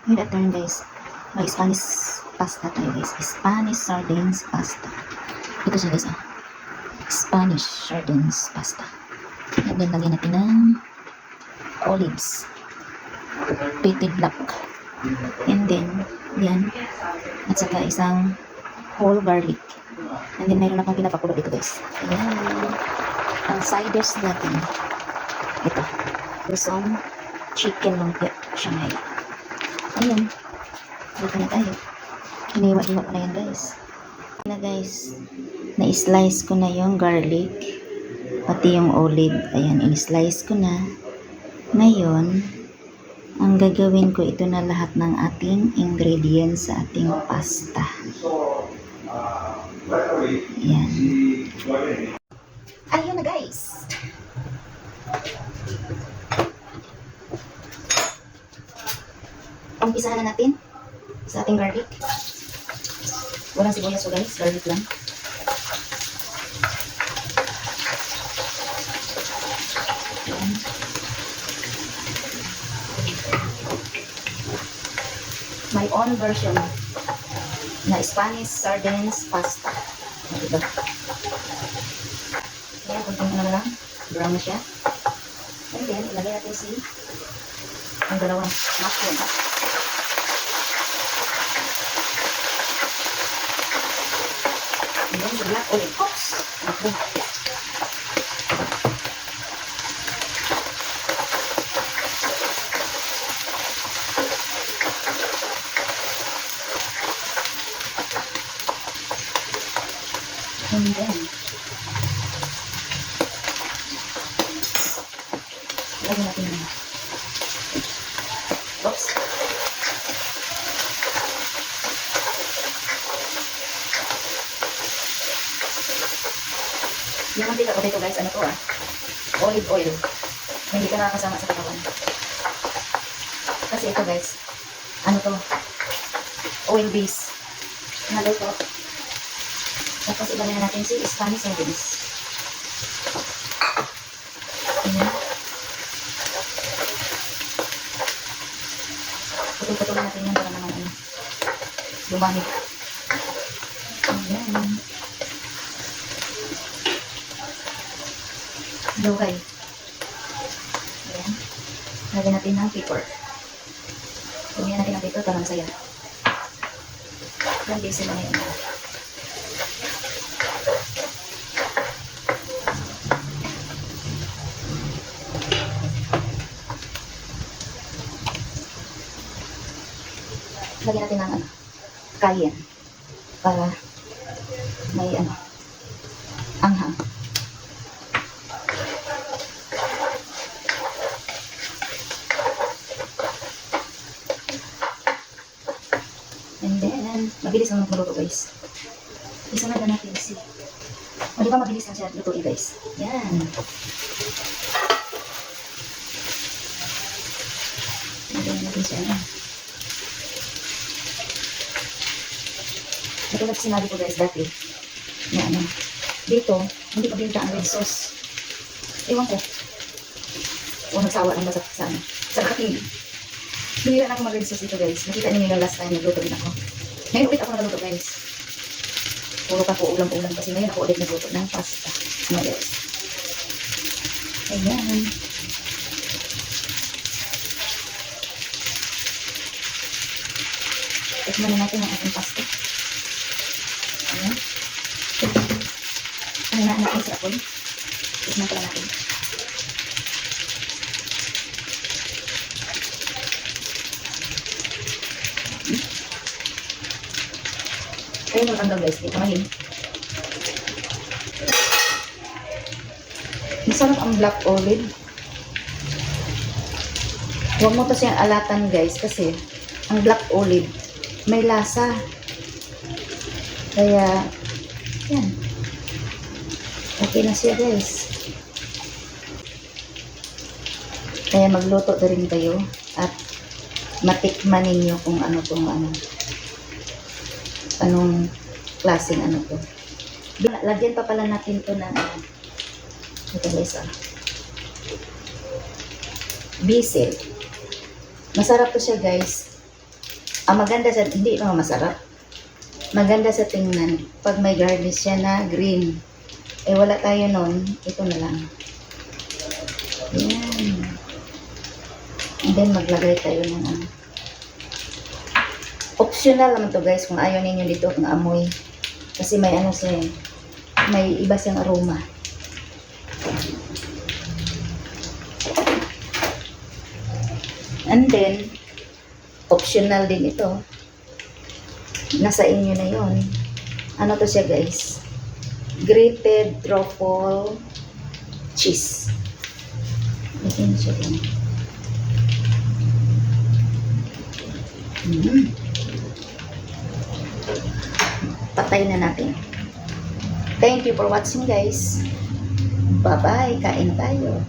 With a turn guys, may Spanish pasta tayo guys. Spanish sardines pasta. Ito siya guys, Spanish sardines pasta. And then lagyan natin ng olives. Pitted black. And then, yan. At saka isang whole garlic. And then mayroon akong pinapakulo dito guys. Ayan. Ang side dish natin. Ito. Lusong chicken lumpia Shanghai. Ayan. Dito na tayo. Iniwa-iwa ko na yan guys. Na guys, na-slice ko na yung garlic. Pati yung olive. Ayan, in-slice ko na. Ngayon, ang gagawin ko ito na lahat ng ating ingredients sa ating pasta. Ayan. Ayun na guys. Umpisahan na natin sa ating garlic. Walang sibuyas so guys, garlic lang. Ayan. My own version na Spanish sardines pasta. Ito. Ayan, kunting ano lang. Brown na siya. And then, ilagay natin ang dalawang mushroom. And then, the black olive. Oops! Okay. And then, lagyan natin yung oops. Yung mantika ko dito guys, ano to olive oil. Hindi ka nakakasama sa katawan. Kasi ito guys, ano to, oil base. Naluto. Tapos ilagay natin si Spanish sardines. Ayan. Putol-putulin natin yan para naman lumamig. Ayan. Lugay. Ayan. Lagyan natin ng pepper. Lagyan natin ng pepper para masaya. Yan, base na ngayon. Lagyan natin ng cayenne para may anghang. And then, mabilis lang magluto guys. Isunod na natin o diba mabilis lang siya lutuin guys. Yan. Lagyan natin siya. Katulad sinabi ko guys dati na dito, hindi pa binta ang red sauce. Ewan ko. O nagsawa lang ba sa aking. Bihira na ako mag-red sauce dito guys. Nakita niyo yung last time nagluto din ako. Ngayon ulit ako nagluto guys. Puro pa po ulam-ulam kasi ngayon ako ulit nagluto ng pasta. Ano guys. Ayan. Tikman na natin ang ating pasta. Ayan. Pahinaan natin sa apoy. Tikman pala natin. Ayun ang tanggal guys. Ito mahin. Masarap ang black olive. Huwag mo to siyang alatan guys kasi ang black olive may lasa. Kaya, yan. Okay na siya guys. Kaya magluto na rin kayo at matikman ninyo kung ano itong anong klaseng ano to. Lagyan pa pala natin to ng ito guys basil. Masarap to siya guys. Maganda sa, hindi naman masarap. Maganda sa tingnan. Pag may garnish siya na green. Eh, wala tayo nun. Ito na lang. Yan. And then, maglagay tayo ng ano. Optional naman to guys kung ayaw ninyo dito ng amoy. Kasi may ano siya eh. May iba siyang aroma. And then, optional din ito. Nasa inyo na yon. Ano to siya guys? Grated truffle cheese. Lagyan siya din. Patay na natin. Thank you for watching guys. Bye-bye. Kain tayo.